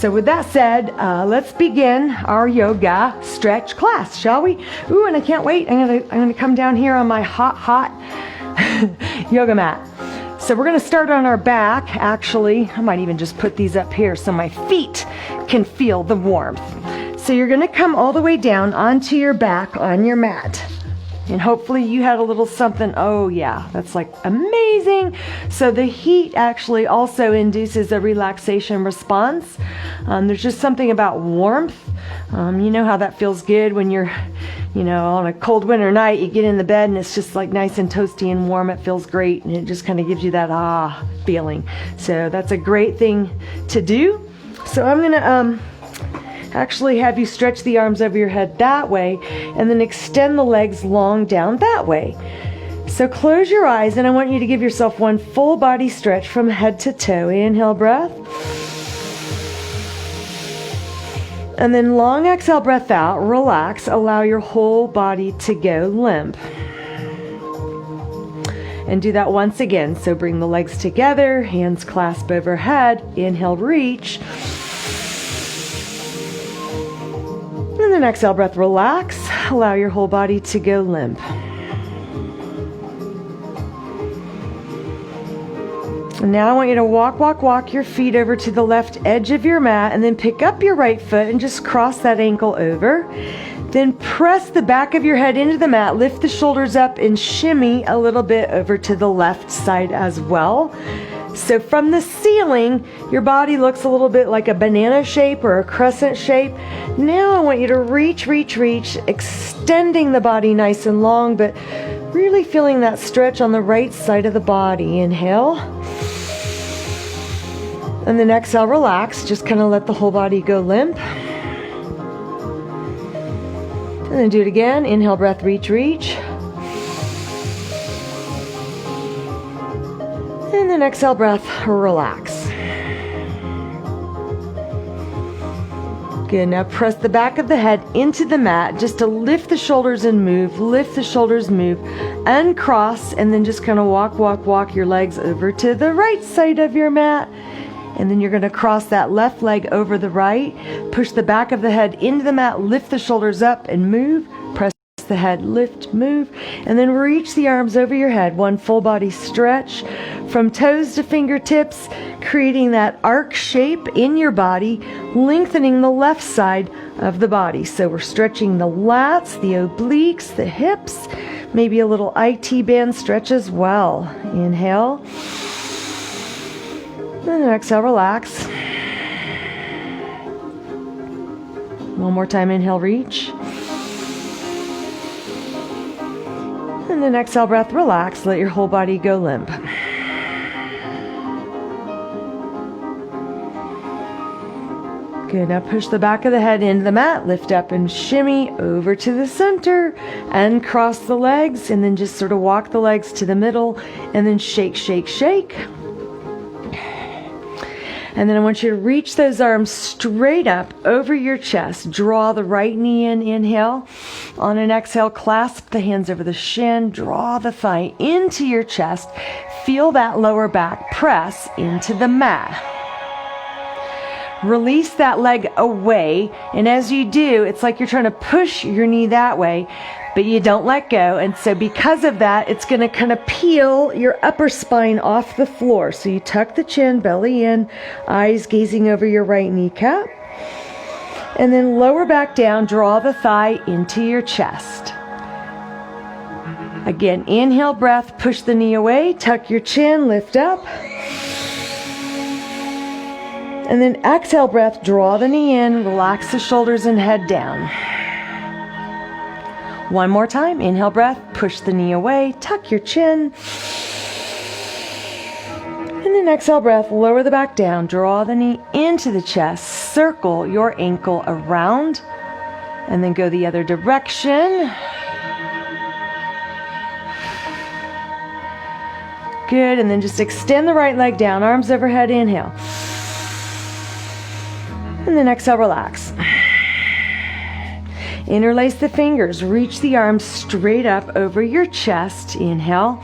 So with that said, let's begin our yoga stretch class, shall we? Ooh, and I can't wait. I'm gonna come down here on my hot yoga mat. So we're gonna start on our back. Actually, I might even just put these up here so my feet can feel the warmth. So you're gonna come all the way down onto your back on your mat. And hopefully you had a little something. Oh yeah, that's like amazing. So the heat actually also induces a relaxation response. There's just something about warmth. You know how that feels good when you're, on a cold winter night, you get in the bed and it's just like nice and toasty and warm. It feels great and it just kind of gives you that feeling. So that's a great thing to do. So I'm gonna actually have you stretch the arms over your head that way and then extend the legs long down that way. So close your eyes and I want you to give yourself one full body stretch from head to toe. Inhale breath. And then long exhale breath out, relax, allow your whole body to go limp. And do that once again. So bring the legs together, hands clasp overhead, inhale, reach. And then exhale breath, relax, allow your whole body to go limp. And now I want you to walk your feet over to the left edge of your mat and then pick up your right foot and just cross that ankle over. Then press the back of your head into the mat, lift the shoulders up and shimmy a little bit over to the left side as well. So from the ceiling, your body looks a little bit like a banana shape or a crescent shape. Now I want you to reach, extending the body nice and long, but really feeling that stretch on the right side of the body. Inhale. And then exhale, relax. Just kind of let the whole body go limp. And then do it again. Inhale, breath, reach. And then exhale, breath, relax. Good, now press the back of the head into the mat just to lift the shoulders and move, uncross, and then just kind of walk your legs over to the right side of your mat. And then you're going to cross that left leg over the right, push the back of the head into the mat, lift the shoulders up and move, press the head, lift, move, and then reach the arms over your head, one full body stretch from toes to fingertips, creating that arc shape in your body, lengthening the left side of the body. So we're stretching the lats, the obliques, the hips, maybe a little IT band stretch as well. Inhale. And then exhale, relax. One more time, inhale, reach. And then exhale, breath, relax. Let your whole body go limp. Good, now push the back of the head into the mat, lift up and shimmy over to the center and cross the legs and then just sort of walk the legs to the middle and then shake. And then I want you to reach those arms straight up over your chest. Draw the right knee in, inhale. On an exhale, clasp the hands over the shin. Draw the thigh into your chest. Feel that lower back press into the mat. Release that leg away. And as you do, it's like you're trying to push your knee that way, but you don't let go. And so because of that, it's going to kind of peel your upper spine off the floor. So you tuck the chin, belly in, eyes gazing over your right kneecap. And then lower back down, draw the thigh into your chest. Again, inhale, breath, push the knee away, tuck your chin, lift up. And then exhale, breath, draw the knee in, relax the shoulders and head down. One more time, inhale, breath, push the knee away, tuck your chin. And then exhale, breath, lower the back down, draw the knee into the chest, circle your ankle around, and then go the other direction. Good, and then just extend the right leg down, arms overhead, inhale. And then exhale, relax. Interlace the fingers, reach the arms straight up over your chest, inhale.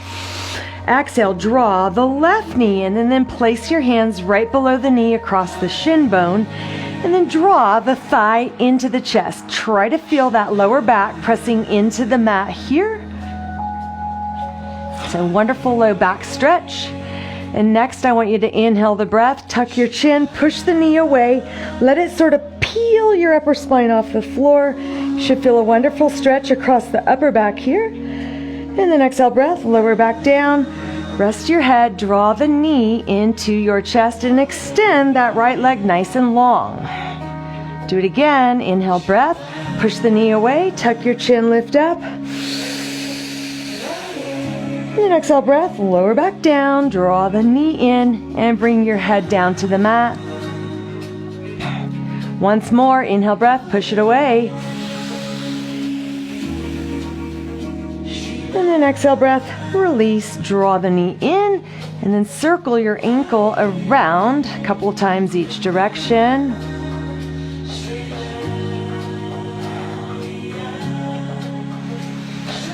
Exhale, draw the left knee in and then place your hands right below the knee across the shin bone. And then draw the thigh into the chest. Try to feel that lower back pressing into the mat here. So wonderful low back stretch. And next I want you to inhale the breath, tuck your chin, push the knee away, let it sort of peel your upper spine off the floor. You should feel a wonderful stretch across the upper back here. And then exhale breath, lower back down, rest your head, draw the knee into your chest and extend that right leg nice and long. Do it again, inhale breath, push the knee away, tuck your chin, lift up. And then exhale breath, lower back down, draw the knee in and bring your head down to the mat. Once more, inhale breath, push it away. And then exhale breath, release, draw the knee in and then circle your ankle around a couple of times each direction.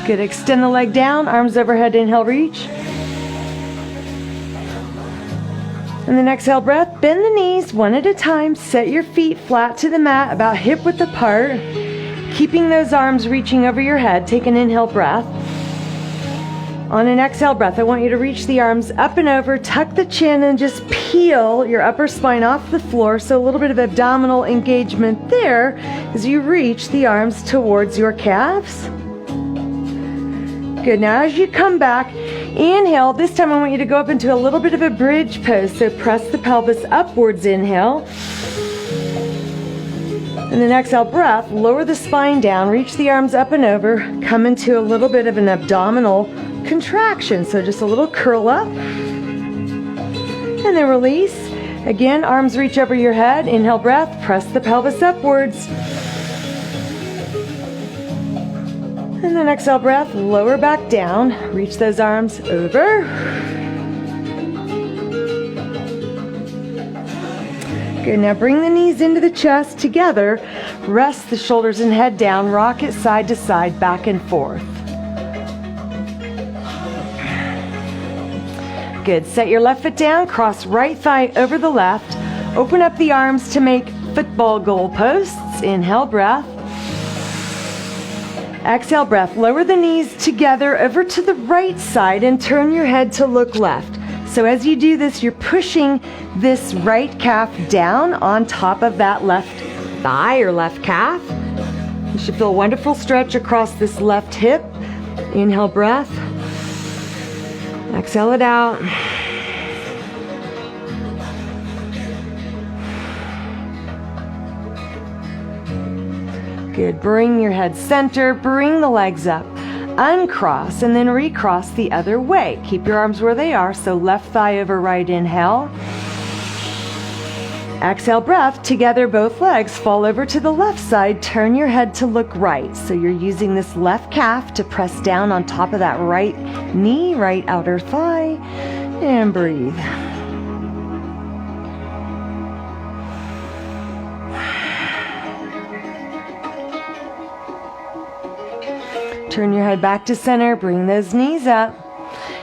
Good, extend the leg down, arms overhead, inhale, reach. And then exhale breath, bend the knees one at a time, set your feet flat to the mat, about hip width apart, keeping those arms reaching over your head. Take an inhale breath. On an exhale breath, I want you to reach the arms up and over, tuck the chin and just peel your upper spine off the floor. So a little bit of abdominal engagement there as you reach the arms towards your calves. Good, now as you come back, inhale. This time I want you to go up into a little bit of a bridge pose. So press the pelvis upwards, inhale. And then exhale breath, lower the spine down, reach the arms up and over, come into a little bit of an abdominal contraction. So just a little curl up. And then release. Again, arms reach over your head. Inhale breath, press the pelvis upwards. And then exhale breath, lower back down, reach those arms over. Good, now bring the knees into the chest together, rest the shoulders and head down, rock it side to side, back and forth. Good, set your left foot down, cross right thigh over the left, open up the arms to make football goal posts, inhale breath. Exhale breath, lower the knees together over to the right side and turn your head to look left. So as you do this, you're pushing this right calf down on top of that left thigh or left calf. You should feel a wonderful stretch across this left hip. Inhale breath. Exhale it out. Good, bring your head center, bring the legs up, uncross and then recross the other way. Keep your arms where they are, so left thigh over right, inhale. Exhale breath, together both legs fall over to the left side, turn your head to look right. So you're using this left calf to press down on top of that right knee, right outer thigh, and breathe. Turn your head back to center, bring those knees up.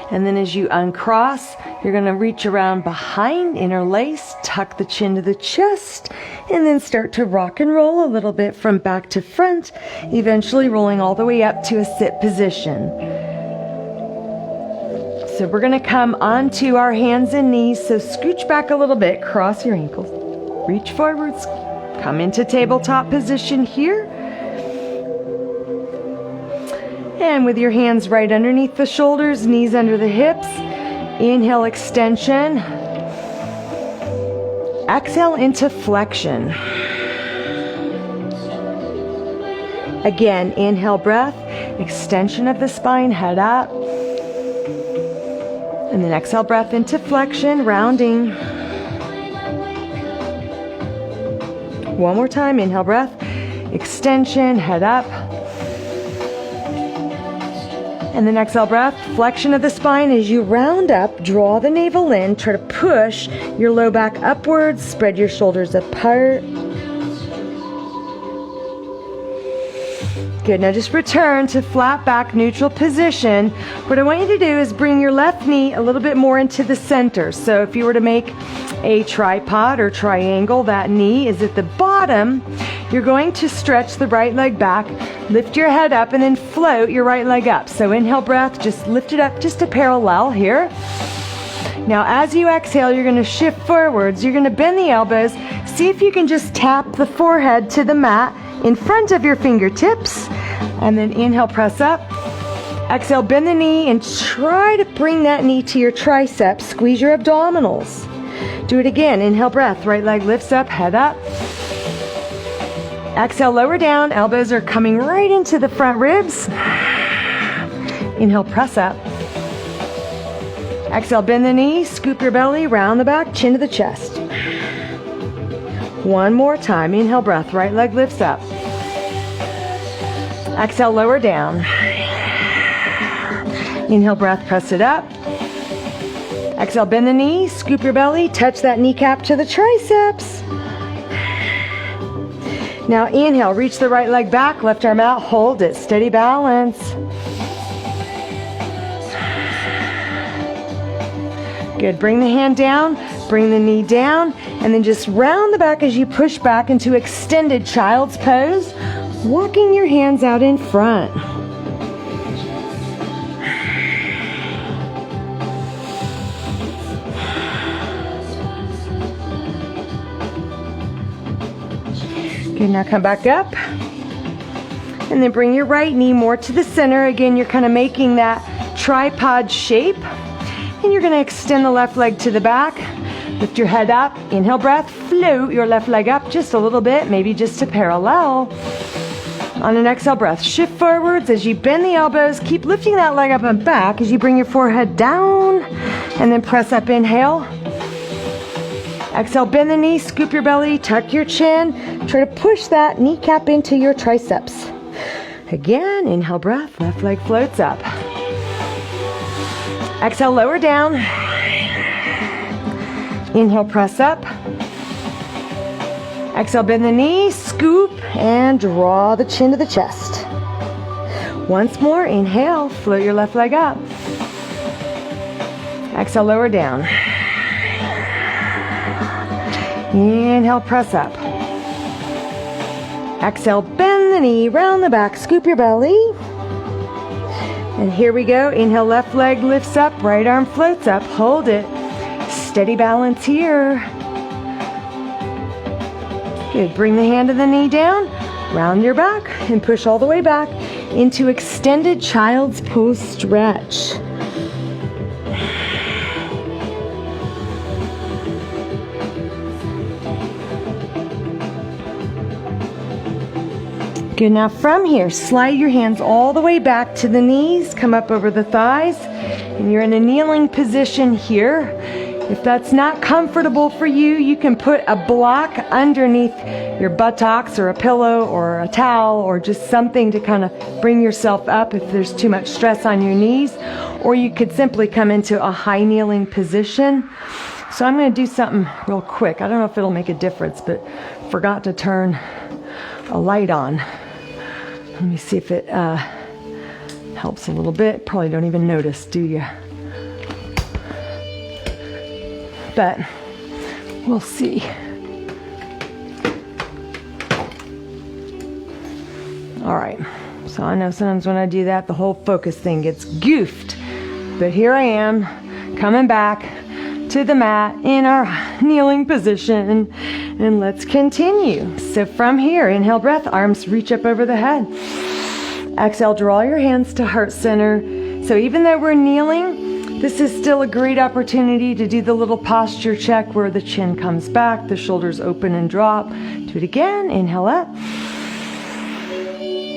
And then as you uncross, you're gonna reach around behind, interlace, tuck the chin to the chest, and then start to rock and roll a little bit from back to front, eventually rolling all the way up to a sit position. So we're gonna come onto our hands and knees, so scooch back a little bit, cross your ankles, reach forwards, come into tabletop position here. And with your hands right underneath the shoulders, knees under the hips, inhale, extension. Exhale into flexion. Again, inhale, breath, extension of the spine, head up. And then exhale, breath into flexion, rounding. One more time, inhale, breath, extension, head up. And then exhale breath, flexion of the spine as you round up, draw the navel in, try to push your low back upwards, spread your shoulders apart. Good, now just return to flat back, neutral position. What I want you to do is bring your left knee a little bit more into the center. So if you were to make a tripod or triangle. That knee is at the bottom. You're going to stretch the right leg back, lift your head up, and then float your right leg up. So inhale breath, just lift it up just a parallel here. Now as you exhale, you're going to shift forwards. You're going to bend the elbows. See if you can just tap the forehead to the mat in front of your fingertips. And then inhale, press up. Exhale, bend the knee and try to bring that knee to your triceps. Squeeze your abdominals. Do it again. Inhale, breath. Right leg lifts up, head up. Exhale, lower down. Elbows are coming right into the front ribs. Inhale, press up. Exhale, bend the knee, scoop your belly, round the back, chin to the chest. One more time. Inhale, breath. Right leg lifts up. Exhale, lower down. Inhale, breath, press it up. Exhale, bend the knee, scoop your belly, touch that kneecap to the triceps. Now inhale, reach the right leg back, left arm out, hold it, steady balance. Good, bring the hand down, bring the knee down, and then just round the back as you push back into extended child's pose, walking your hands out in front. Good, now come back up. And then bring your right knee more to the center. Again, you're kind of making that tripod shape. And you're going to extend the left leg to the back. Lift your head up. Inhale, breath. Float your left leg up just a little bit, maybe just a parallel. On an exhale breath, shift forwards as you bend the elbows. Keep lifting that leg up and back as you bring your forehead down. And then press up, inhale. Exhale, bend the knee, scoop your belly, tuck your chin. Try to push that kneecap into your triceps. Again, inhale, breath, left leg floats up. Exhale, lower down. Inhale, press up. Exhale, bend the knee, scoop, and draw the chin to the chest. Once more, inhale, float your left leg up. Exhale, lower down. Inhale, press up. Exhale, bend the knee, round the back, scoop your belly. And here we go. Inhale, left leg lifts up, right arm floats up. Hold it. Steady balance here. Good. Bring the hand of the knee down, round your back, and push all the way back into extended child's pose stretch. Good, now from here, slide your hands all the way back to the knees, come up over the thighs, and you're in a kneeling position here. If that's not comfortable for you, you can put a block underneath your buttocks or a pillow or a towel or just something to kind of bring yourself up if there's too much stress on your knees. Or you could simply come into a high kneeling position. So I'm going to do something real quick. I don't know if it'll make a difference, but forgot to turn a light on. Let me see if it helps a little bit. Probably don't even notice, do you? But we'll see. All right. So I know sometimes when I do that, the whole focus thing gets goofed. But here I am, coming back to the mat in our kneeling position, and let's continue. So from here, inhale breath, arms reach up over the head. Exhale, draw your hands to heart center. So even though we're kneeling, this is still a great opportunity to do the little posture check where the chin comes back, the shoulders open and drop. Do it again, inhale up.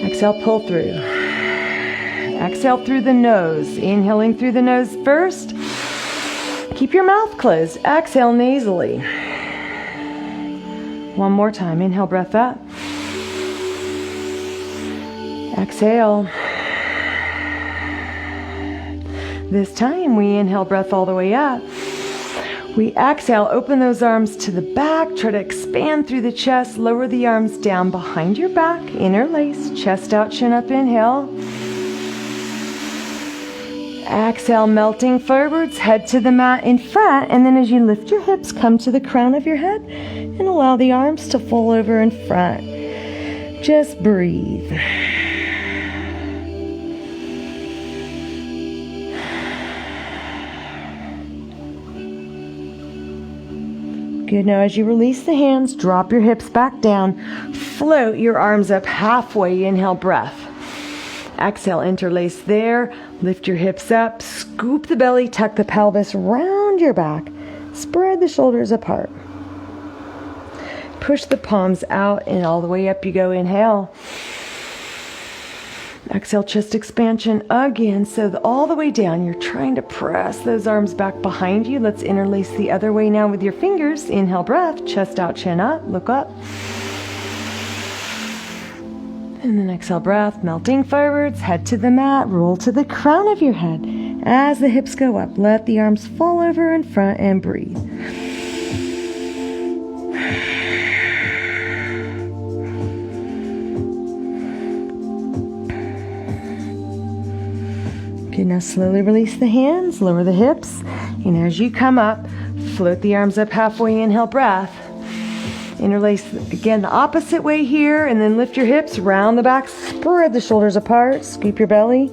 Exhale, pull through. Exhale through the nose, inhaling through the nose first. Keep your mouth closed. Exhale nasally. One more time. Inhale, breath up. Exhale. This time we inhale, breath all the way up. We exhale, open those arms to the back. Try to expand through the chest. Lower the arms down behind your back. Interlace. Chest out, chin up. Inhale. Exhale, melting forwards, head to the mat in front, and then as you lift your hips, come to the crown of your head and allow the arms to fall over in front. Just breathe. Good. Now as you release the hands, drop your hips back down. Float your arms up halfway. Inhale, breath. Exhale, interlace there. Lift your hips up. Scoop the belly. Tuck the pelvis round your back. Spread the shoulders apart. Push the palms out and all the way up you go. Inhale. Exhale, chest expansion again. So all the way down, you're trying to press those arms back behind you. Let's interlace the other way now with your fingers. Inhale, breath, chest out, chin up, look up. And then exhale, breath, melting forwards, head to the mat, roll to the crown of your head. As the hips go up, let the arms fall over in front and breathe. Okay, now slowly release the hands, lower the hips, and as you come up, float the arms up halfway, inhale, breath. Interlace again the opposite way here, and then lift your hips, round the back, spread the shoulders apart, scoop your belly,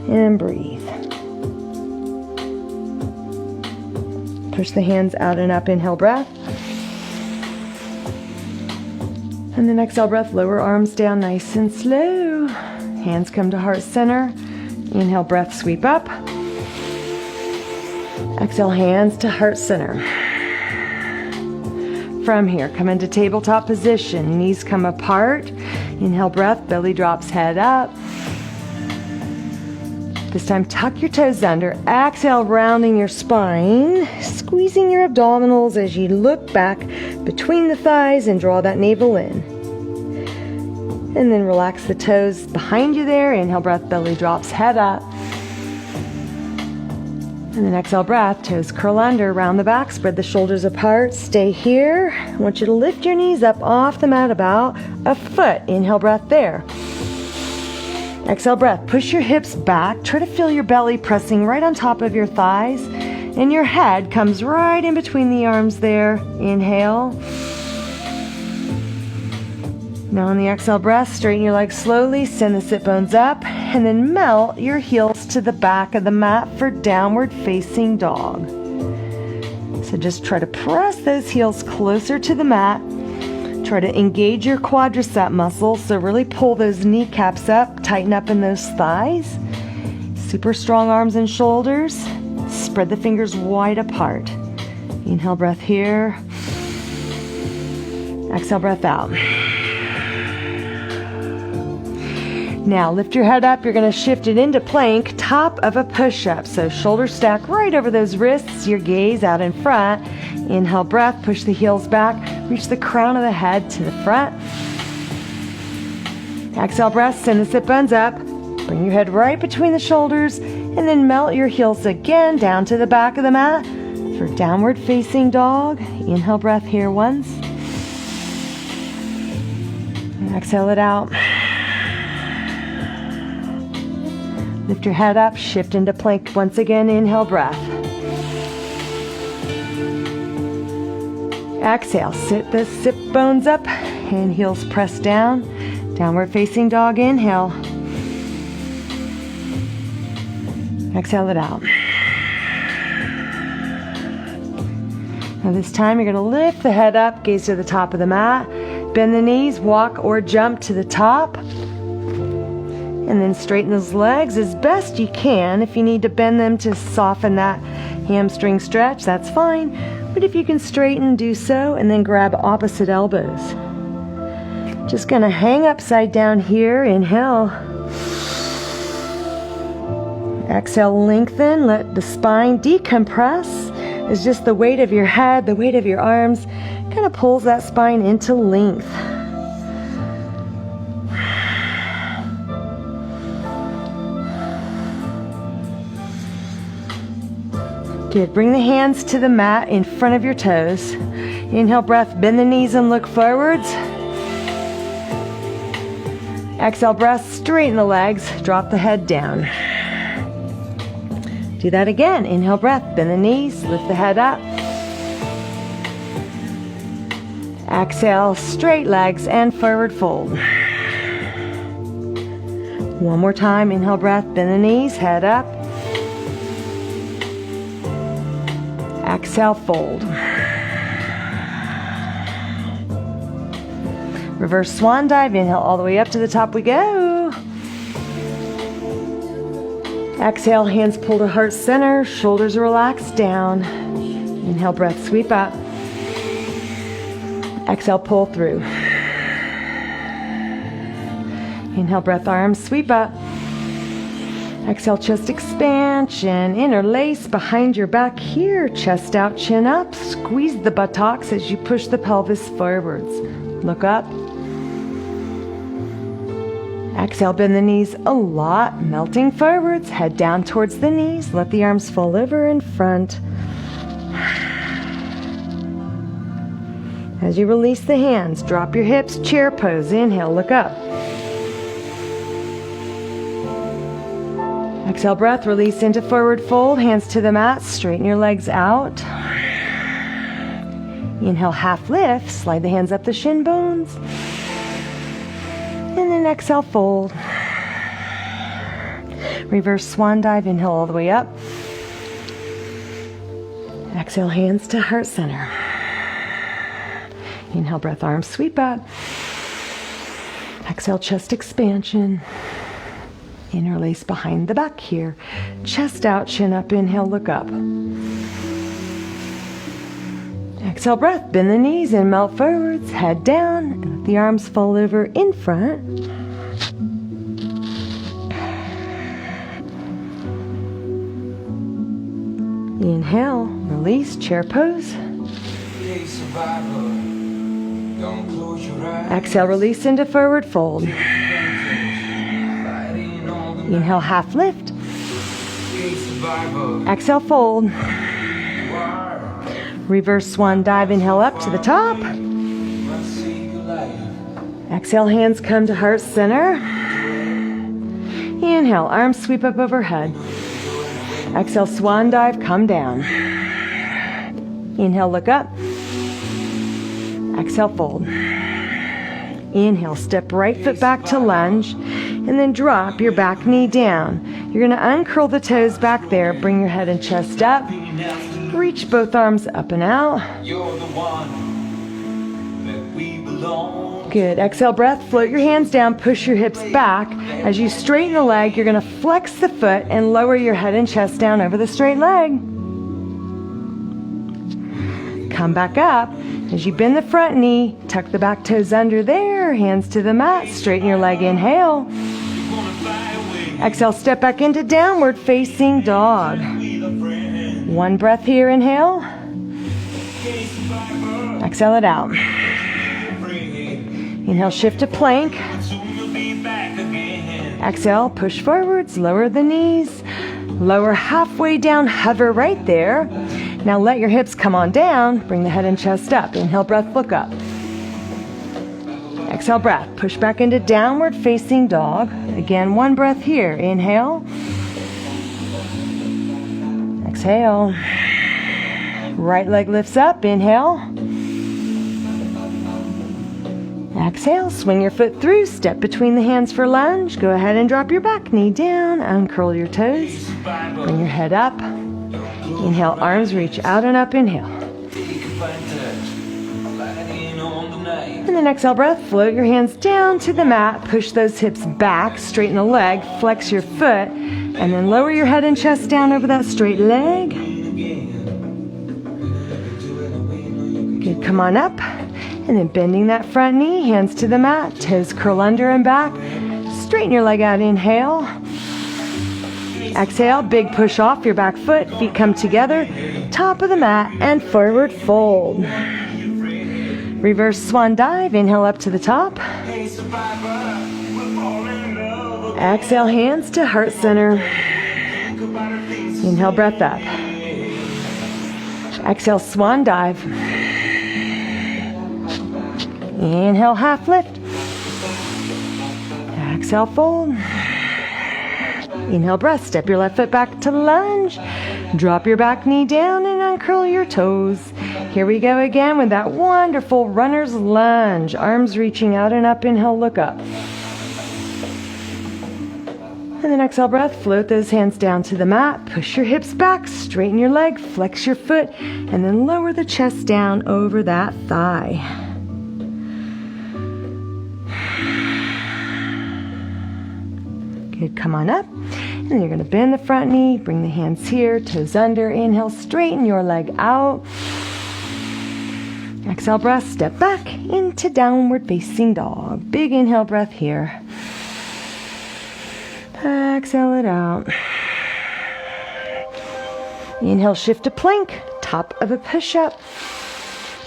and breathe. Push the hands out and up, inhale, breath. And then exhale, breath, lower arms down nice and slow. Hands come to heart center. Inhale, breath, sweep up. Exhale, hands to heart center. From here, come into tabletop position. Knees come apart. Inhale, breath, belly drops, head up. This time, tuck your toes under. Exhale, rounding your spine. Squeezing your abdominals as you look back between the thighs and draw that navel in. And then relax the toes behind you there. Inhale, breath, belly drops, head up. And then exhale, breath, toes curl under, round the back, spread the shoulders apart. Stay here. I want you to lift your knees up off the mat about a foot. Inhale, breath there. Exhale, breath, push your hips back. Try to feel your belly pressing right on top of your thighs. And your head comes right in between the arms there. Inhale. Now on the exhale breath, straighten your legs slowly, send the sit bones up, and then melt your heels to the back of the mat for downward facing dog. So just try to press those heels closer to the mat. Try to engage your quadricep muscles, so really pull those kneecaps up, tighten up in those thighs. Super strong arms and shoulders. Spread the fingers wide apart. Inhale, breath here. Exhale, breath out. Now lift your head up. You're going to shift it into plank, top of a push-up. So shoulders stack right over those wrists, your gaze out in front. Inhale, breath, push the heels back, reach the crown of the head to the front. Exhale, breath, send the sit bones up. Bring your head right between the shoulders, and then melt your heels again down to the back of the mat for downward facing dog. Inhale, breath here once. And exhale it out. Lift your head up, shift into plank once again. Inhale, breath. Exhale, sit the sit bones up and heels press down. Downward facing dog, inhale. Exhale it out. Now this time you're going to lift the head up, gaze to the top of the mat. Bend the knees, walk or jump to the top. And then straighten those legs as best you can. If you need to bend them to soften that hamstring stretch, that's fine. But if you can straighten, do so, and then grab opposite elbows. Just gonna hang upside down here. Inhale. Exhale, lengthen. Let the spine decompress. It's just the weight of your head, the weight of your arms, kind of pulls that spine into length. Good. Bring the hands to the mat in front of your toes. Inhale, breath, bend the knees and look forwards. Exhale, breath, straighten the legs, drop the head down. Do that again. Inhale breath, bend the knees, lift the head up. Exhale, straight legs and forward fold. One more time. Inhale breath, bend the knees, head up. Exhale, fold. Reverse swan dive. Inhale all the way up to the top we go. Exhale, hands pull to heart center, shoulders relax down. Inhale, breath, sweep up. Exhale, pull through. Inhale, breath, arms, sweep up. Exhale, chest expansion. Interlace behind your back here. Chest out, chin up. Squeeze the buttocks as you push the pelvis forwards. Look up. Exhale, bend the knees a lot. Melting forwards. Head down towards the knees. Let the arms fall over in front. As you release the hands, drop your hips, chair pose. Inhale, look up. Exhale, breath, release into forward fold. Hands to the mat, straighten your legs out. Inhale, half lift, slide the hands up the shin bones. And then exhale, fold. Reverse swan dive, inhale all the way up. Exhale, hands to heart center. Inhale, breath, arms sweep up. Exhale, chest expansion. Interlace behind the back here. Chest out, chin up, inhale, look up. Exhale, breath, bend the knees and melt forwards. Head down, and let the arms fall over in front. Inhale, release, chair pose. Exhale, release into forward fold. Inhale, half lift. Exhale, fold. Reverse swan dive, inhale up to the top. Exhale, hands come to heart center. Inhale, arms sweep up overhead. Exhale, swan dive, come down. Inhale, look up. Exhale, fold. Inhale, step right foot back to lunge, and then drop your back knee down. You're going to uncurl the toes back there, bring your head and chest up. Reach both arms up and out. Good. Exhale, breath. Float your hands down. Push your hips back. As you straighten the leg, you're going to flex the foot and lower your head and chest down over the straight leg. Come back up. As you bend the front knee, tuck the back toes under there. Hands to the mat. Straighten your leg. Inhale. Exhale, step back into downward facing dog. One breath here, inhale. Exhale it out. Inhale, shift to plank. Exhale, push forwards, lower the knees. Lower halfway down, hover right there. Now let your hips come on down, bring the head and chest up. Inhale, breath, look up. Exhale, breath, push back into downward facing dog. Again, one breath here, inhale. Exhale. Right leg lifts up. Inhale. Exhale. Swing your foot through. Step between the hands for lunge. Go ahead and drop your back knee down. Uncurl your toes. Bring your head up. Inhale. Arms reach out and up. Inhale. And then exhale, breath. Float your hands down to the mat. Push those hips back. Straighten the leg. Flex your foot. And then lower your head and chest down over that straight leg. Good, come on up. And then bending that front knee, hands to the mat, toes curl under and back. Straighten your leg out, inhale. Exhale, big push off your back foot, feet come together, top of the mat, and forward fold. Reverse swan dive, inhale up to the top. Exhale, hands to heart center. Inhale, breath up. Exhale, swan dive. Inhale, half lift. Exhale, fold. Inhale, breath. Step your left foot back to lunge. Drop your back knee down and uncurl your toes. Here we go again with that wonderful runner's lunge. Arms reaching out and up. Inhale, look up. And then exhale, breath. Float those hands down to the mat. Push your hips back. Straighten your leg. Flex your foot. And then lower the chest down over that thigh. Good. Come on up. And then you're going to bend the front knee, bring the hands here, toes under. Inhale, straighten your leg out. Exhale, breath, step back into downward facing dog. Big inhale breath here. Exhale it out. Inhale, shift to plank, top of a push-up.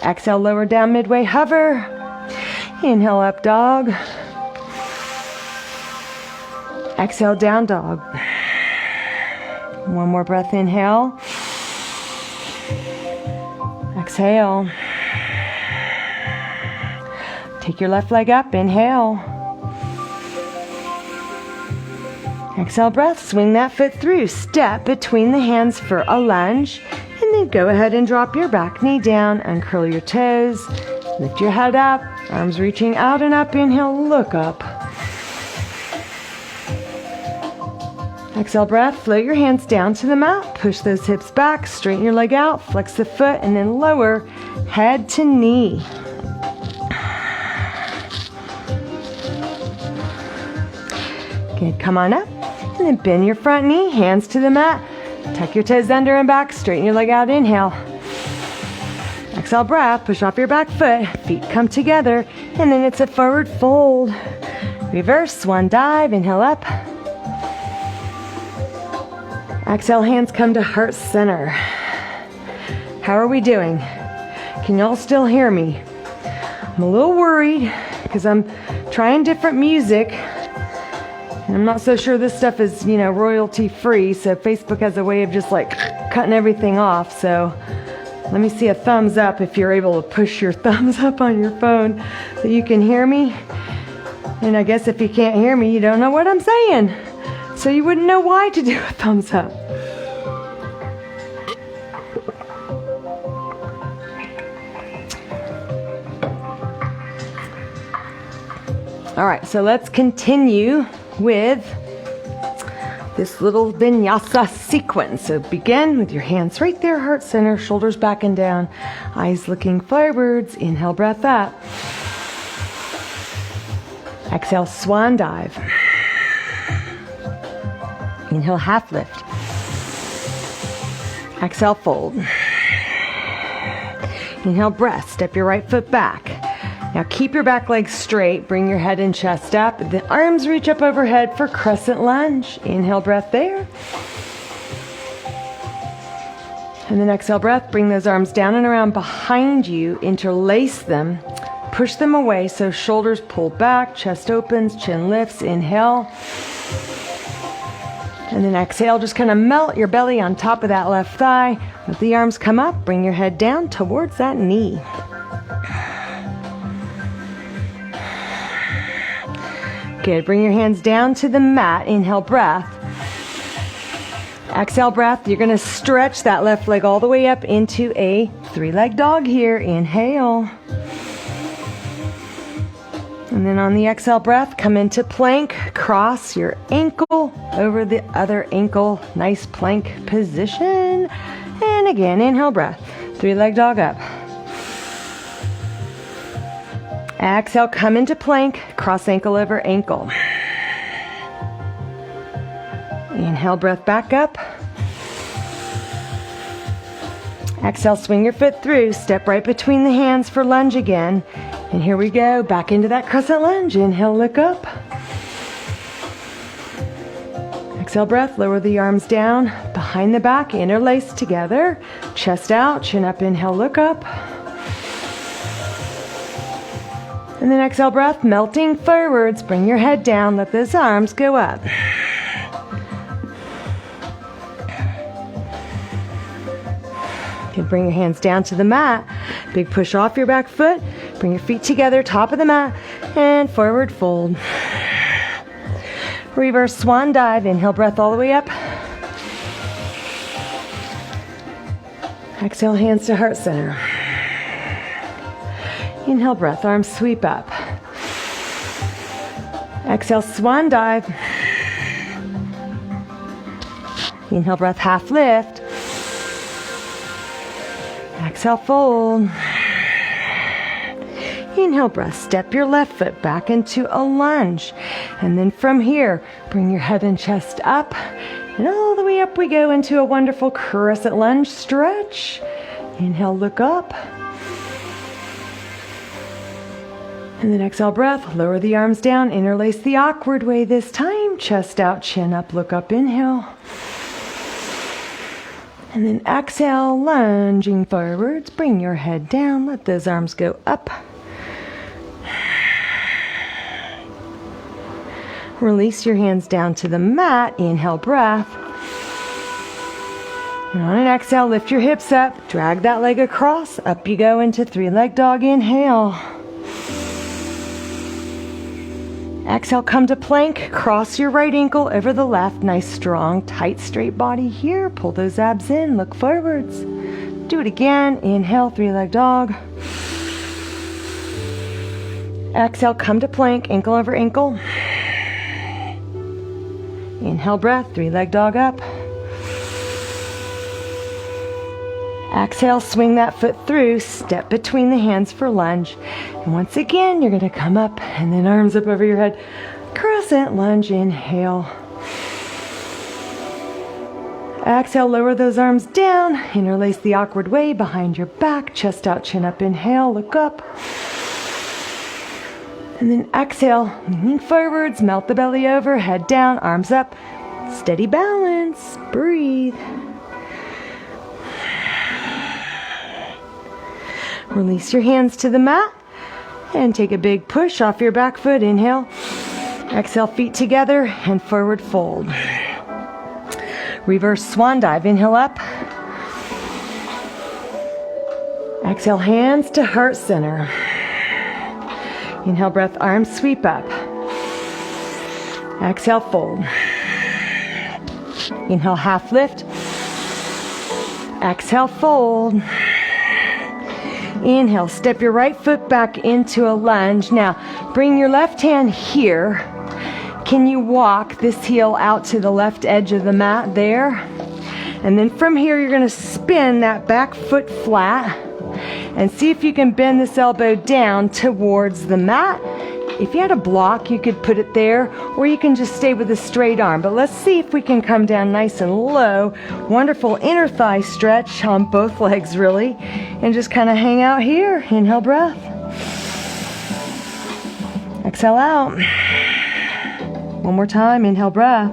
Exhale, lower down, midway hover. Inhale, up dog. Exhale, down dog. One more breath, inhale. Exhale. Take your left leg up, inhale. Exhale, breath, swing that foot through. Step between the hands for a lunge. And then go ahead and drop your back knee down, uncurl your toes. Lift your head up, arms reaching out and up, inhale, look up. Exhale, breath, float your hands down to the mat, push those hips back, straighten your leg out, flex the foot, and then lower head to knee. Good, come on up, and then bend your front knee, hands to the mat, tuck your toes under and back, straighten your leg out, inhale. Exhale, breath, push off your back foot, feet come together, and then it's a forward fold. Reverse, swan dive, inhale up. Exhale, hands come to heart center. How are we doing? Can y'all still hear me? I'm a little worried because I'm trying different music. And I'm not so sure this stuff is, royalty free. So Facebook has a way of just like cutting everything off. So let me see a thumbs up if you're able to push your thumbs up on your phone so you can hear me. And I guess if you can't hear me, you don't know what I'm saying. So you wouldn't know why to do a thumbs up. All right, so let's continue with this little vinyasa sequence. So begin with your hands right there, heart center, shoulders back and down, eyes looking forwards. Inhale, breath up. Exhale, swan dive. Inhale, half lift. Exhale, fold. Inhale, breath. Step your right foot back. Now keep your back leg straight. Bring your head and chest up. The arms reach up overhead for crescent lunge. Inhale, breath there. And then exhale, breath. Bring those arms down and around behind you. Interlace them. Push them away so shoulders pull back, chest opens, chin lifts. Inhale. And then exhale, just kind of melt your belly on top of that left thigh. Let the arms come up. Bring your head down towards that knee. Good. Bring your hands down to the mat. Inhale, breath. Exhale, breath. You're going to stretch that left leg all the way up into a three-leg dog here. Inhale. And then on the exhale breath, come into plank. Cross your ankle over the other ankle. Nice plank position. And again, inhale, breath. Three-leg dog up. Exhale, come into plank, cross ankle over ankle. Inhale, breath back up. Exhale, swing your foot through, step right between the hands for lunge again. And here we go, back into that crescent lunge. Inhale, look up. Exhale, breath, lower the arms down, behind the back, interlace together. Chest out, chin up, inhale, look up. And then exhale, breath, melting forwards. Bring your head down, let those arms go up. You can bring your hands down to the mat. Big push off your back foot. Bring your feet together, top of the mat, and forward fold. Reverse swan dive. Inhale, breath all the way up. Exhale, hands to heart center. Inhale, breath, arms sweep up. Exhale, swan dive. Inhale, breath, half lift. Exhale, fold. Inhale, breath, step your left foot back into a lunge. And then from here, bring your head and chest up. And all the way up we go into a wonderful crescent lunge stretch. Inhale, look up. And then exhale, breath, lower the arms down, interlace the awkward way this time. Chest out, chin up, look up, inhale. And then exhale, lunging forwards, bring your head down, let those arms go up. Release your hands down to the mat, inhale, breath. And on an exhale, lift your hips up, drag that leg across, up you go into three-leg dog, inhale. Exhale, come to plank, cross your right ankle over the left, nice strong, tight, straight body here, pull those abs in, look forwards. Do it again, inhale, three-leg dog. Exhale, come to plank, ankle over ankle. Inhale, breath, three-leg dog up. Exhale, swing that foot through, step between the hands for lunge. And once again, you're going to come up and then arms up over your head. Crescent lunge, inhale. Exhale, lower those arms down, interlace the awkward way behind your back, chest out, chin up, inhale, look up. And then exhale, leaning forwards, melt the belly over, head down, arms up, steady balance, breathe. Release your hands to the mat and take a big push off your back foot, inhale. Exhale, feet together and forward fold. Reverse swan dive, inhale up. Exhale, hands to heart center. Inhale, breath, arms sweep up. Exhale, fold. Inhale, half lift. Exhale, fold. Inhale, step your right foot back into a lunge. Now, bring your left hand here. Can you walk this heel out to the left edge of the mat there? And then from here, you're going to spin that back foot flat and see if you can bend this elbow down towards the mat. If you had a block, you could put it there, or you can just stay with a straight arm. But let's see if we can come down nice and low. Wonderful inner thigh stretch on both legs, really. And just kind of hang out here. Inhale, breath. Exhale out. One more time, inhale, breath.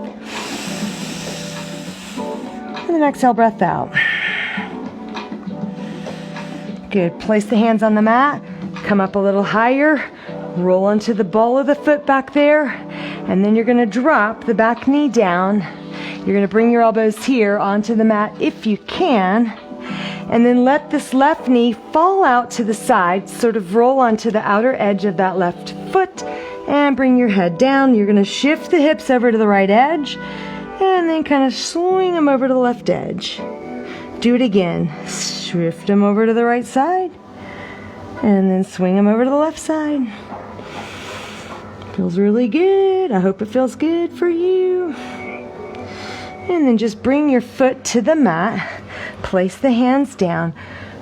And then exhale, breath out. Good. Place the hands on the mat. Come up a little higher. Roll into the ball of the foot back there. And then you're going to drop the back knee down. You're going to bring your elbows here onto the mat if you can. And then let this left knee fall out to the side. Sort of roll onto the outer edge of that left foot. And bring your head down. You're going to shift the hips over to the right edge. And then kind of swing them over to the left edge. Do it again. Shift them over to the right side. And then swing them over to the left side. Feels really good. I hope it feels good for you. And then just bring your foot to the mat. Place the hands down.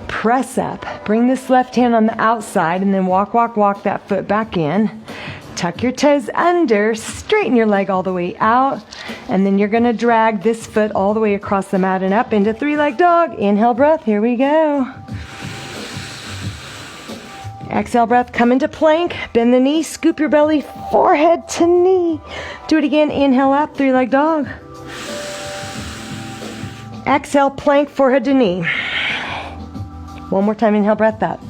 Press up. Bring this left hand on the outside and then walk that foot back in. Tuck your toes under, straighten your leg all the way out, and then you're going to drag this foot all the way across the mat and up into three-leg dog. Inhale, breath, here we go. Exhale, breath, come into plank, bend the knee, scoop your belly, forehead to knee. Do it again, inhale up, three-leg dog. Exhale, plank, forehead to knee. One more time, inhale, breath up.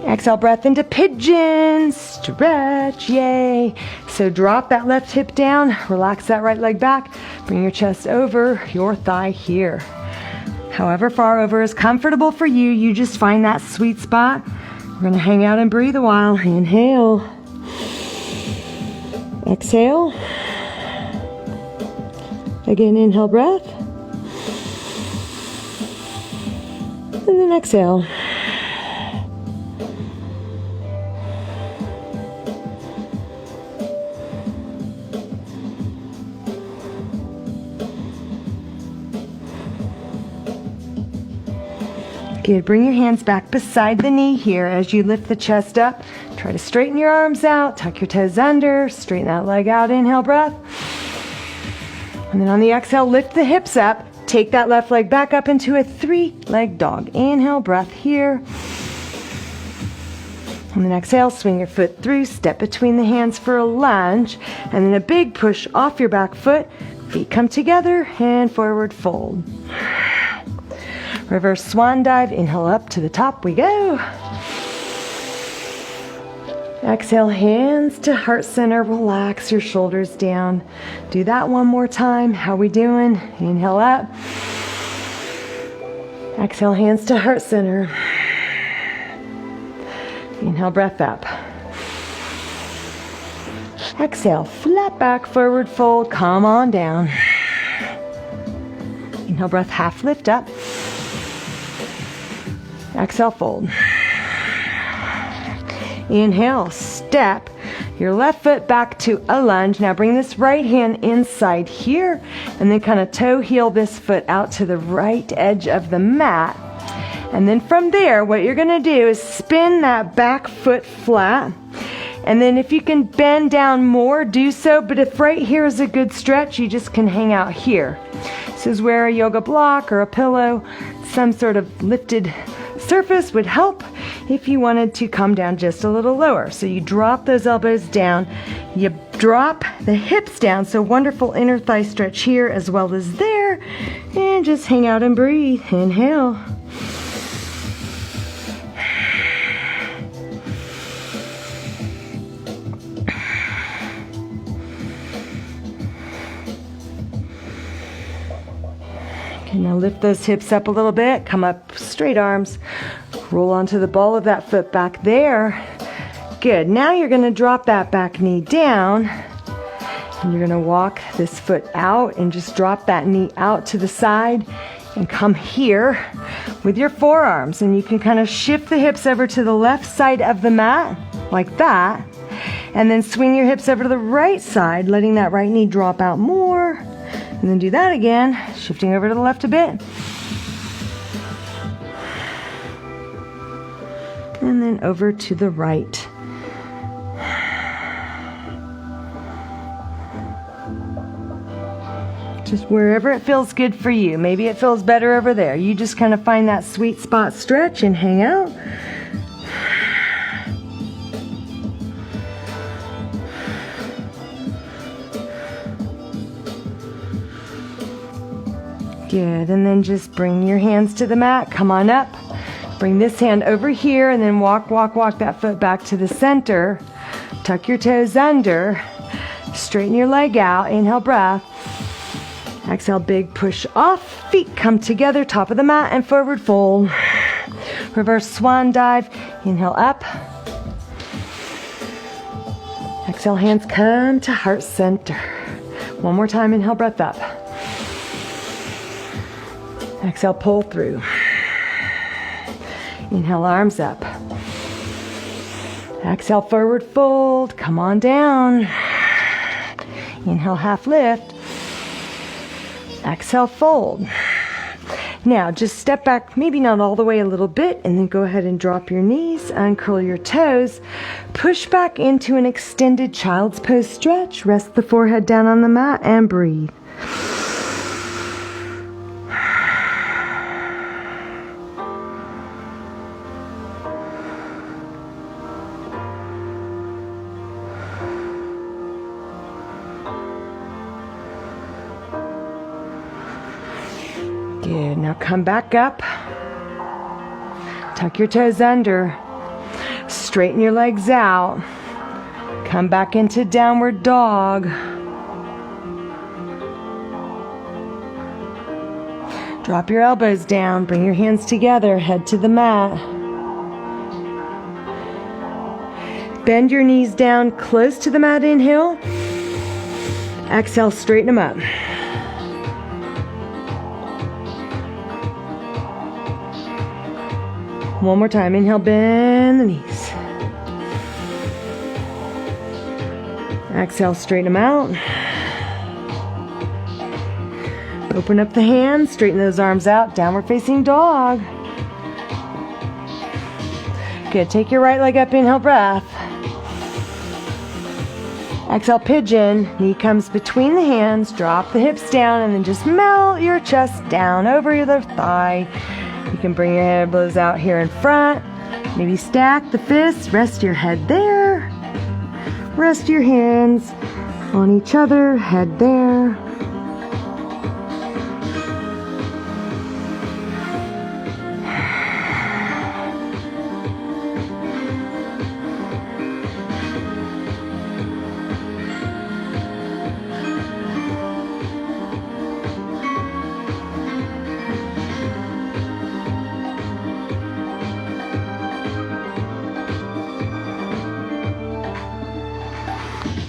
Exhale, breath into pigeon, stretch, yay. So drop that left hip down, relax that right leg back, bring your chest over your thigh here. However far over is comfortable for you, you just find that sweet spot. We're gonna hang out and breathe a while. Inhale. Exhale. Again, inhale, breath. And then exhale. Good. Bring your hands back beside the knee here as you lift the chest up. Try to straighten your arms out. Tuck your toes under. Straighten that leg out. Inhale, breath. And then on the exhale, lift the hips up. Take that left leg back up into a 3-leg dog. Inhale, breath here. And then exhale, swing your foot through. Step between the hands for a lunge. And then a big push off your back foot. Feet come together and forward fold. Reverse swan dive, inhale up to the top we go. Exhale, hands to heart center, relax your shoulders down. Do that one more time. How we doing? Inhale up. Exhale, hands to heart center. Inhale, breath up. Exhale, flat back, forward fold, come on down. Inhale, breath, half lift up. Exhale, fold. Inhale, step your left foot back to a lunge. Now bring this right hand inside here and then kind of toe heel this foot out to the right edge of the mat. And then from there, what you're gonna do is spin that back foot flat. And then if you can bend down more, do so. But if right here is a good stretch, you just can hang out here. This is where a yoga block or a pillow, some sort of lifted surface would help if you wanted to come down just a little lower. So you drop those elbows down, you drop the hips down, so wonderful inner thigh stretch here as well as there, and just hang out and breathe. Inhale. Okay, now lift those hips up a little bit, come up straight arms, roll onto the ball of that foot back there. Good. Now you're going to drop that back knee down and you're going to walk this foot out and just drop that knee out to the side and come here with your forearms. And you can kind of shift the hips over to the left side of the mat like that. And then swing your hips over to the right side, letting that right knee drop out more. And then do that again, shifting over to the left a bit. And then over to the right. Just wherever it feels good for you. Maybe it feels better over there. You just kind of find that sweet spot stretch and hang out. Good, and then just bring your hands to the mat, come on up. Bring this hand over here and then walk that foot back to the center. Tuck your toes under, straighten your leg out, inhale, breath. Exhale, big push off, feet come together, top of the mat and forward fold. Reverse swan dive, inhale up. Exhale, hands come to heart center. One more time, inhale, breath up. Exhale, pull through. Inhale, arms up. Exhale, forward fold. Come on down. Inhale, half lift. Exhale, fold. Now, just step back, maybe not all the way, a little bit, and then go ahead and drop your knees, uncurl your toes, push back into an extended child's pose stretch. Rest the forehead down on the mat and breathe. Good. Now come back up. Tuck your toes under. Straighten your legs out. Come back into downward dog. Drop your elbows down. Bring your hands together. Head to the mat. Bend your knees down close to the mat. Inhale. Exhale, straighten them up. One more time. Inhale, bend the knees. Exhale, straighten them out. Open up the hands, straighten those arms out. Downward facing dog. Good. Take your right leg up. Inhale, breath. Exhale, pigeon. Knee comes between the hands. Drop the hips down and then just melt your chest down over your other thigh. You can bring your elbows out here in front. Maybe stack the fists. Rest your head there. Rest your hands on each other. Head there.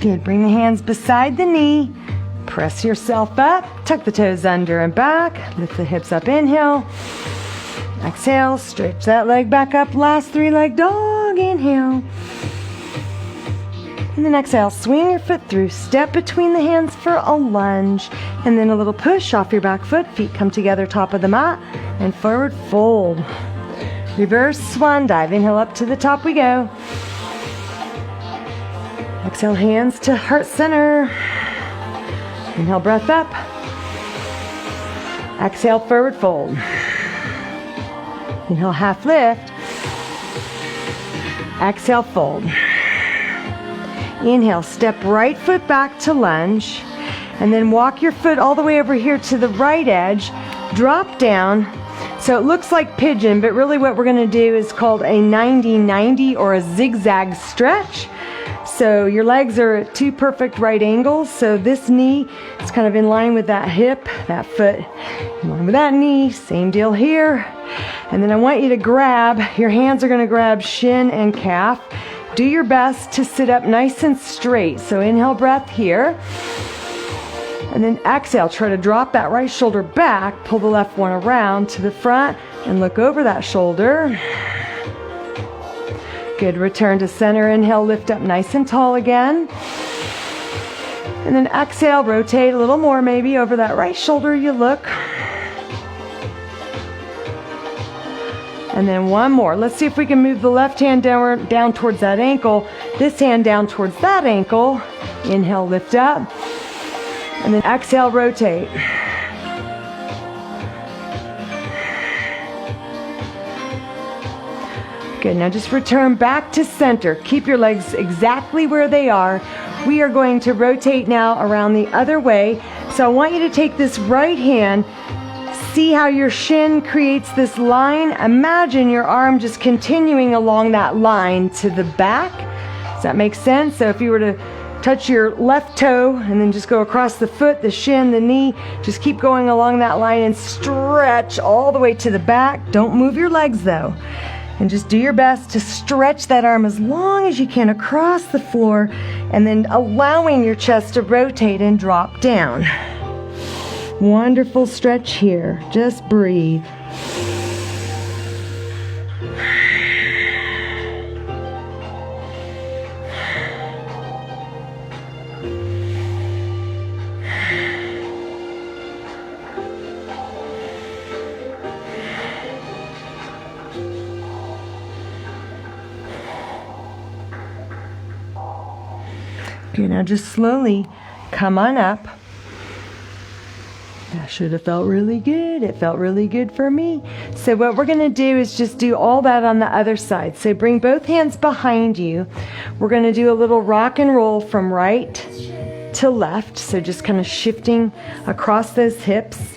Good. Bring the hands beside the knee. Press yourself up. Tuck the toes under and back. Lift the hips up. Inhale. Exhale. Stretch that leg back up. Last three-leg dog. Inhale. And then exhale. Swing your foot through. Step between the hands for a lunge. And then a little push off your back foot. Feet come together top of the mat. And forward fold. Reverse swan dive. Inhale up to the top we go. Exhale, hands to heart center. Inhale, breath up. Exhale, forward fold. Inhale, half lift. Exhale, fold. Inhale, step right foot back to lunge. And then walk your foot all the way over here to the right edge. Drop down. So it looks like pigeon, but really what we're going to do is called a 90-90 or a zigzag stretch. So your legs are at two perfect right angles. So this knee is kind of in line with that hip, that foot in line with that knee. Same deal here. And then I want you to grab, your hands are going to grab shin and calf. Do your best to sit up nice and straight. So inhale, breath here. And then exhale, try to drop that right shoulder back, pull the left one around to the front and look over that shoulder. Good, return to center, inhale, lift up nice and tall again. And then exhale, rotate a little more maybe over that right shoulder you look. And then one more. Let's see if we can move the left hand down towards that ankle, this hand down towards that ankle. Inhale, lift up. And then exhale, rotate. Good, now just return back to center. Keep your legs exactly where they are. We are going to rotate now around the other way. So I want you to take this right hand, see how your shin creates this line. Imagine your arm just continuing along that line to the back. Does that make sense? So if you were to touch your left toe and then just go across the foot, the shin, the knee, just keep going along that line and stretch all the way to the back. Don't move your legs though. And just do your best to stretch that arm as long as you can across the floor and then allowing your chest to rotate and drop down. Wonderful stretch here. Just breathe. Okay, now just slowly come on up. That should have felt really good. It felt really good for me. So what we're going to do is just do all that on the other side. So bring both hands behind you. We're going to do a little rock and roll from right to left. So just kind of shifting across those hips.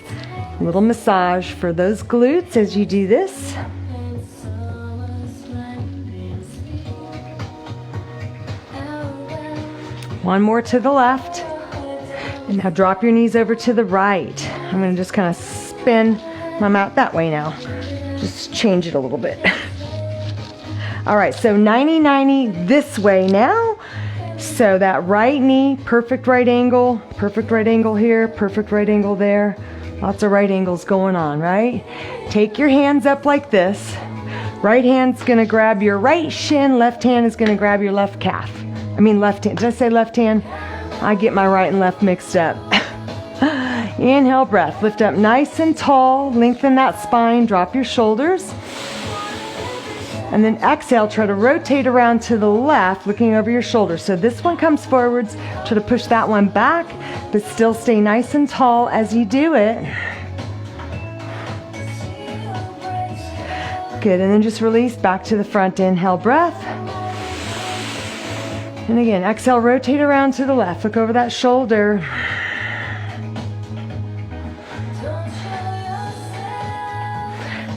A little massage for those glutes as you do this. One more to the left. And now drop your knees over to the right. I'm going to just kind of spin my mat that way now. Just change it a little bit. All right, so 90-90 this way now. So that right knee, perfect right angle here, perfect right angle there. Lots of right angles going on, right? Take your hands up like this. Right hand's gonna grab your right shin, left hand is gonna grab your left calf. I mean left hand, did I say left hand? I get my right and left mixed up. Inhale, breath, lift up nice and tall, lengthen that spine, drop your shoulders. And then exhale, try to rotate around to the left, looking over your shoulder. So this one comes forwards, try to push that one back, but still stay nice and tall as you do it. Good, and then just release back to the front, inhale, breath. And again, exhale, rotate around to the left, look over that shoulder.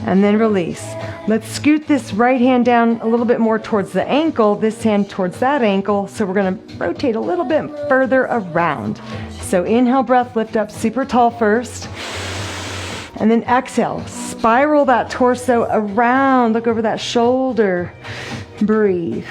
And then release. Let's scoot this right hand down a little bit more towards the ankle, this hand towards that ankle. So we're gonna rotate a little bit further around. So inhale, breath, lift up super tall first. And then exhale, spiral that torso around, look over that shoulder, breathe.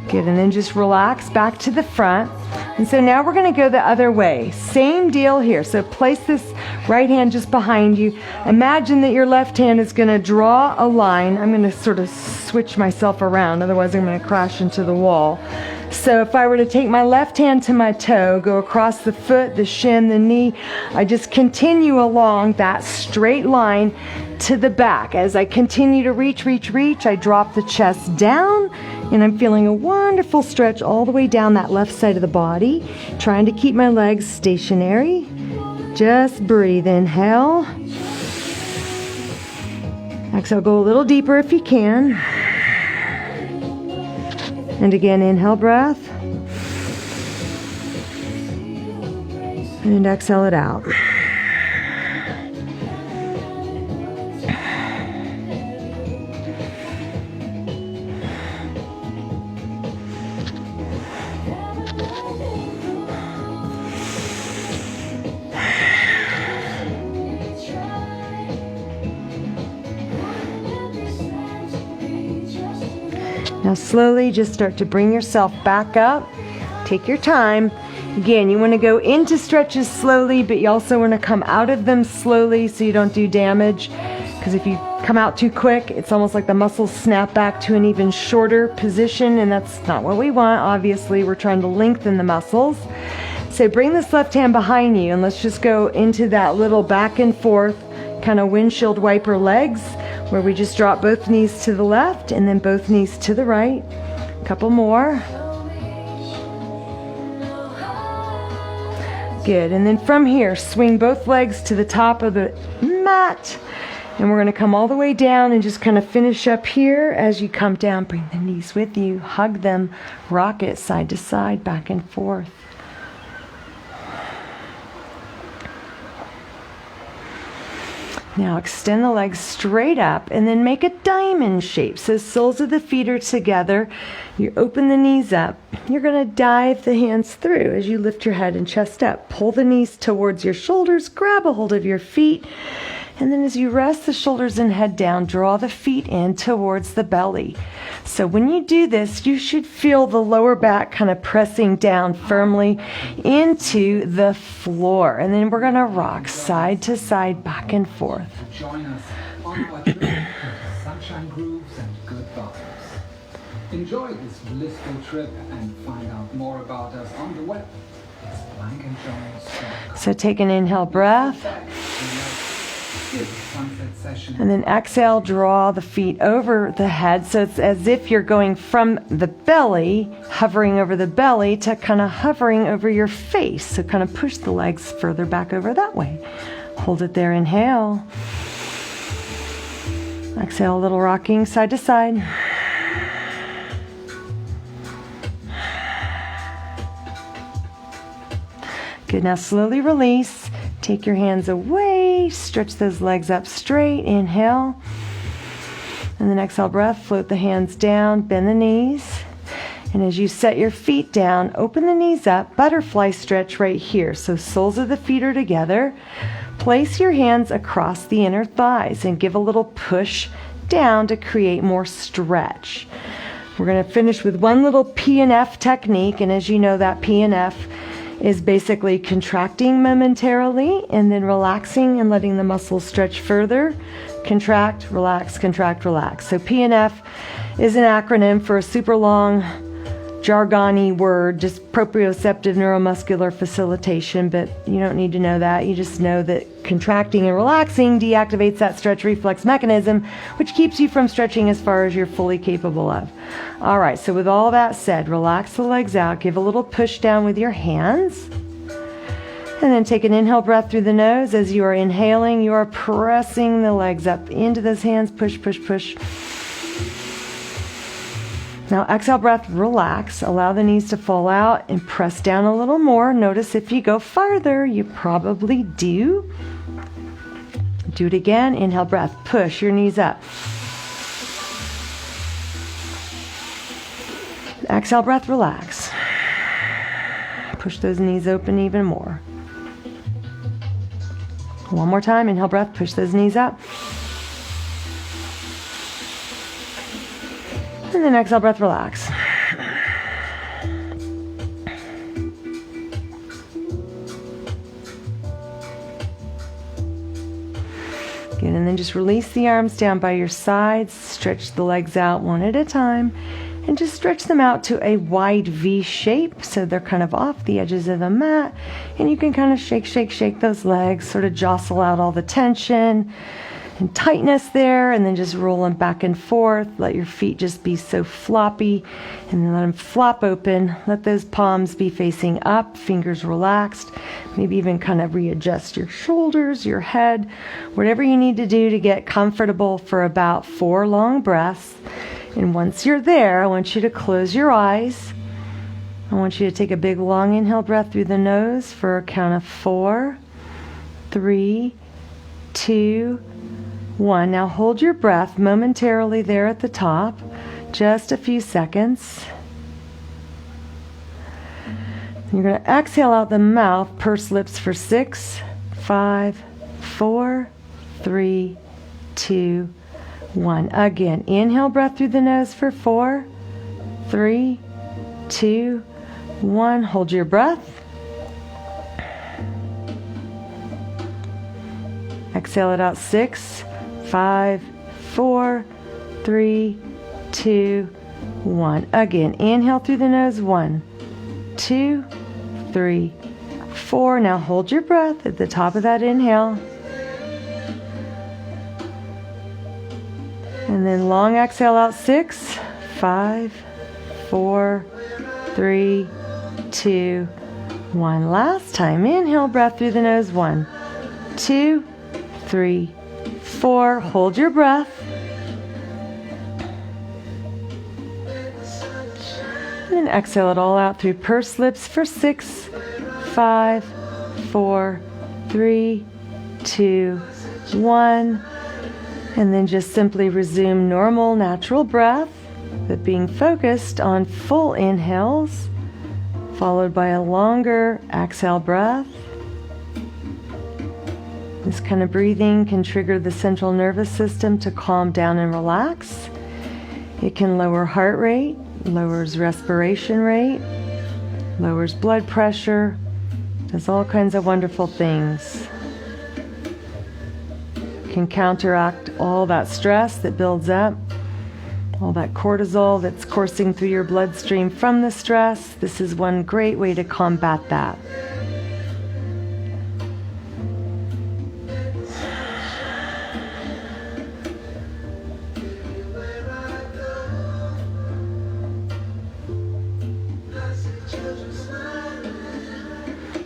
Good, and then just relax back to the front. And so now we're gonna go the other way. Same deal here. So place this right hand just behind you. Imagine that your left hand is gonna draw a line. I'm gonna sort of switch myself around, otherwise I'm gonna crash into the wall. So if I were to take my left hand to my toe, go across the foot, the shin, the knee, I just continue along that straight line to the back. As I continue to reach, I drop the chest down, and I'm feeling a wonderful stretch all the way down that left side of the body, trying to keep my legs stationary. Just breathe, inhale. Exhale, go a little deeper if you can. And again, inhale, breath. And exhale it out. Now slowly just start to bring yourself back up. Take your time. Again, you want to go into stretches slowly, but you also want to come out of them slowly so you don't do damage. Because if you come out too quick, it's almost like the muscles snap back to an even shorter position, and that's not what we want. Obviously, we're trying to lengthen the muscles. So bring this left hand behind you, and let's just go into that little back and forth kind of windshield wiper legs, where we just drop both knees to the left and then both knees to the right. A couple more. Good, and then from here, swing both legs to the top of the mat, and we're gonna come all the way down and just kind of finish up here. As you come down, bring the knees with you, hug them, rock it side to side, back and forth. Now extend the legs straight up and then make a diamond shape. So soles of the feet are together. You open the knees up. You're going to dive the hands through as you lift your head and chest up. Pull the knees towards your shoulders. Grab a hold of your feet. And then as you rest the shoulders and head down, draw the feet in towards the belly. So when you do this, you should feel the lower back kind of pressing down firmly into the floor. And then we're going to rock side to side, back and forth. Join us on our trip to sunshine grooves and good vibes. Enjoy this blissful trip and find out more about us on the web. It's blankandjones.com. So take an inhale breath. And then exhale, draw the feet over the head. So it's as if you're going from the belly, hovering over the belly, to kind of hovering over your face. So kind of push the legs further back over that way. Hold it there, inhale. Exhale, a little rocking side to side. Good, now slowly release. Take your hands away, stretch those legs up straight, inhale. And then exhale breath, float the hands down, bend the knees. And as you set your feet down, open the knees up, butterfly stretch right here. So soles of the feet are together. Place your hands across the inner thighs and give a little push down to create more stretch. We're going to finish with one little P and F technique, and as you know, that P and F is basically contracting momentarily and then relaxing and letting the muscles stretch further. Contract, relax, contract, relax. So P and F is an acronym for a super long jargony word, just proprioceptive neuromuscular facilitation, but you don't need to know that. You just know that contracting and relaxing deactivates that stretch reflex mechanism, which keeps you from stretching as far as you're fully capable of. All right, so with all that said, relax the legs out, give a little push down with your hands, and then take an inhale breath through the nose. As you are inhaling, you are pressing the legs up into those hands, push, push, push. Now exhale breath, relax, allow the knees to fall out and press down a little more. Notice if you go farther, you probably do. Do it again, inhale breath, push your knees up. Exhale breath, relax. Push those knees open even more. One more time, inhale breath, push those knees up. And then exhale breath, relax. Good, and then just release the arms down by your sides, stretch the legs out one at a time, and just stretch them out to a wide V shape so they're kind of off the edges of the mat, and you can kind of shake, shake, shake those legs, sort of jostle out all the tension and tightness there, and then just roll them back and forth. Let your feet just be so floppy, and then let them flop open. Let those palms be facing up, fingers relaxed. Maybe even kind of readjust your shoulders, your head, whatever you need to do to get comfortable for about 4 long breaths. And once you're there, I want you to close your eyes. I want you to take a big long inhale breath through the nose for a count of 4, 3, 2, 1. Now hold your breath momentarily there at the top, just a few seconds. You're going to exhale out the mouth, purse lips for 6, 5, 4, 3, 2, 1. Again, inhale breath through the nose for 4, 3, 2, 1. Hold your breath. Exhale it out 6, 5, 4, 3, 2, 1. Again, inhale through the nose. 1, 2, 3, 4. Now hold your breath at the top of that inhale. And then long exhale out 6, 5, 4, 3, 2, 1. Last time, inhale breath through the nose. 1, 2, 3, 4. Hold your breath. And then exhale it all out through pursed lips for 6, 5, 4, 3, 2, 1. And then just simply resume normal, natural breath, but being focused on full inhales, followed by a longer exhale breath. This kind of breathing can trigger the central nervous system to calm down and relax. It can lower heart rate, lowers respiration rate, lowers blood pressure, does all kinds of wonderful things. Can counteract all that stress that builds up, all that cortisol that's coursing through your bloodstream from the stress. This is one great way to combat that.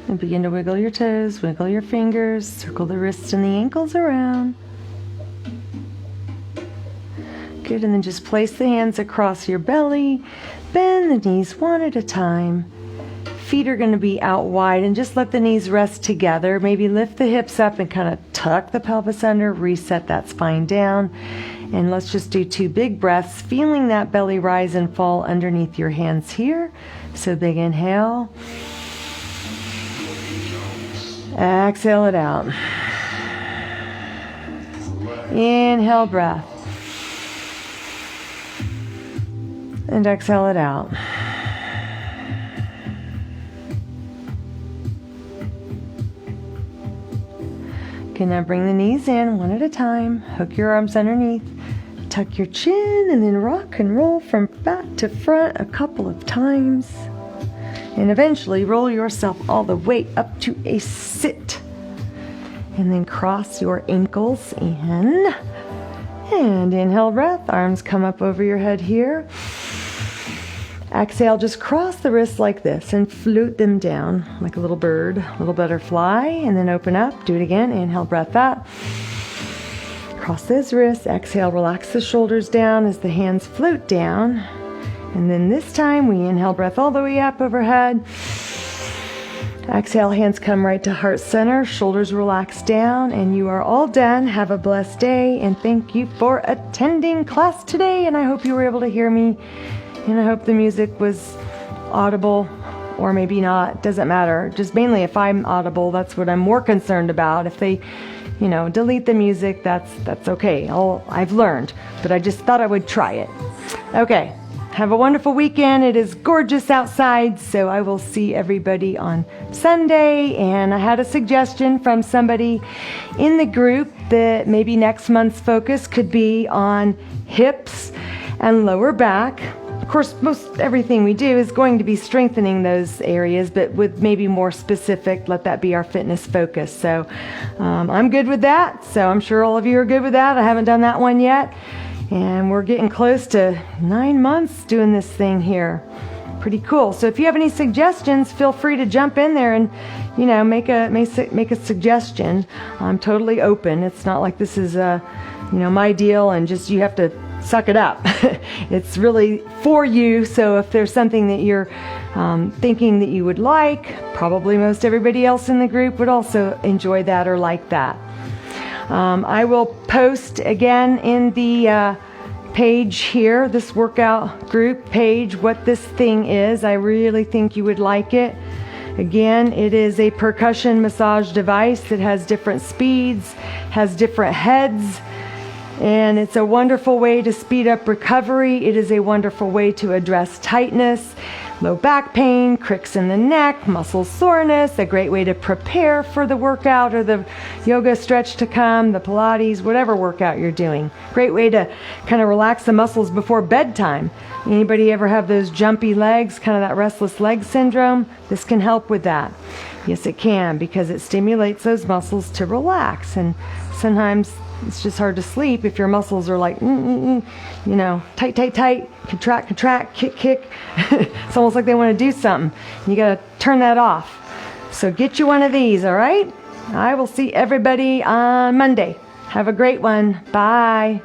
And begin to wiggle your toes, wiggle your fingers, circle the wrists and the ankles around. Good, and then just place the hands across your belly, bend the knees one at a time. Feet are going to be out wide, and just let the knees rest together. Maybe lift the hips up and kind of tuck the pelvis under, reset that spine down. And let's just do 2 big breaths, feeling that belly rise and fall underneath your hands here. So big inhale. Exhale it out. Inhale, breath. And exhale it out. Okay, now bring the knees in one at a time. Hook your arms underneath. Tuck your chin and then rock and roll from back to front a couple of times. And eventually roll yourself all the way up to a sit. And then cross your ankles in. And inhale, breath. Arms come up over your head here. Exhale, just cross the wrists like this and float them down like a little bird, a little butterfly, and then open up. Do it again. Inhale, breath out. Cross those wrists. Exhale, relax the shoulders down as the hands float down. And then this time we inhale, breath all the way up overhead. Exhale, hands come right to heart center, shoulders relax down, and you are all done. Have a blessed day, and thank you for attending class today, and I hope you were able to hear me. And I hope the music was audible, or maybe not, doesn't matter. Just mainly if I'm audible, that's what I'm more concerned about. If they, delete the music, that's okay. I've learned, but I just thought I would try it. Okay, have a wonderful weekend. It is gorgeous outside, so I will see everybody on Sunday. And I had a suggestion from somebody in the group that maybe next month's focus could be on hips and lower back. Of course, most everything we do is going to be strengthening those areas, but with maybe more specific, let that be our fitness focus. So I'm good with that. So I'm sure all of you are good with that. I haven't done that one yet. And we're getting close to 9 months doing this thing here. Pretty cool. So if you have any suggestions, feel free to jump in there and, make a suggestion. I'm totally open. It's not like this is my deal and just you have to suck it up. It's really for you. So if there's something that you're thinking that you would like, probably most everybody else in the group would also enjoy that or like that. I will post again in the page here, this workout group page, what this thing is. I really think you would like it. Again, it is a percussion massage device that has different speeds, has different heads, and it's a wonderful way to speed up recovery. It is a wonderful way to address tightness, low back pain, cricks in the neck, muscle soreness, a great way to prepare for the workout or the yoga stretch to come, the Pilates, whatever workout you're doing. Great way to kind of relax the muscles before bedtime. Anybody ever have those jumpy legs, kind of that restless leg syndrome? This can help with that. Yes, it can, because it stimulates those muscles to relax. And sometimes it's just hard to sleep if your muscles are like, tight, tight, tight, contract, contract, kick, kick. It's almost like they want to do something. You got to turn that off. So get you one of these, all right? I will see everybody on Monday. Have a great one. Bye.